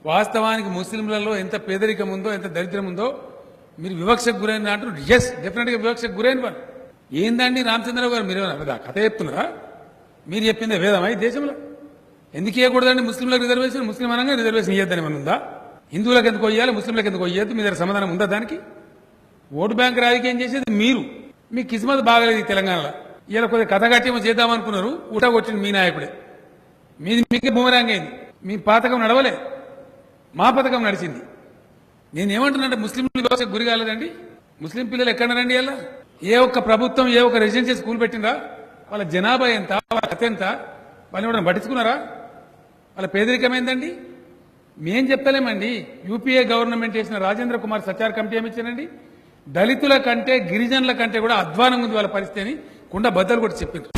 వాస్తవానికి ముస్లింలలో ఎంత పేదరికం ఉందో ఎంత దరిద్రం ఉందో మీరు వివక్షకు గురైన అంటారు. ఎస్, డెఫినెట్గా వివక్షకు గురైన వారు. ఏందండి రామచంద్రరావు గారు, మీరు కథ చెప్తున్నారా? మీరు చెప్పిందే వేదమా ఈ దేశంలో? ఎందుకు ఇవ్వకూడదండి ముస్లింలకు రిజర్వేషన్? ముస్లిం అనగా రిజర్వేషన్ ఇవ్వద్దని ఏమన్నా ఉందా? హిందువులకు ఎందుకు ఇవ్వాలి, ముస్లింలకు ఎందుకు ఇవ్వద్దు? మీ దగ్గర సమాధానం ఉందా దానికి? ఓటు బ్యాంక్ రాజకీయం చేసేది మీరు. మీ కిస్మత్ బాగలేదు ఈ తెలంగాణలో. ఇలా కొద్దిగా కథ కట్టేమో చేద్దామనుకున్నారు, ఊట కొట్టింది మీ నాయకుడే. మీది మీకే బూమరాంగ్ అయింది. మీ పథకం నడవలే, మా పథకం నడిచింది. నేనేమంటున్నానంటే ముస్లింలు వ్యవస్థకు గురి కాలేదండి. ముస్లిం పిల్లలు ఎక్కడనండి? అలా ఏ ఒక్క ప్రభుత్వం ఏ ఒక్క రెసిడెన్షియల్ స్కూల్ పెట్టిందా? వాళ్ళ జనాభా ఎంత, వాళ్ళ కథ ఎంత, వాళ్ళు ఎవరైనా పట్టించుకున్నారా? వాళ్ళ పేదరికం ఏందండి? మేం చెప్తలేమండి. యూపీఏ గవర్నమెంట్ చేసిన రాజేంద్ర కుమార్ సచార్ కమిటీ ఏమిచ్చానండి, దళితుల కంటే గిరిజనుల కంటే కూడా అధ్వానంగా ఉంది వాళ్ళ పరిస్థితి అని కుండ బద్దలు కొట్టి చెప్పింది.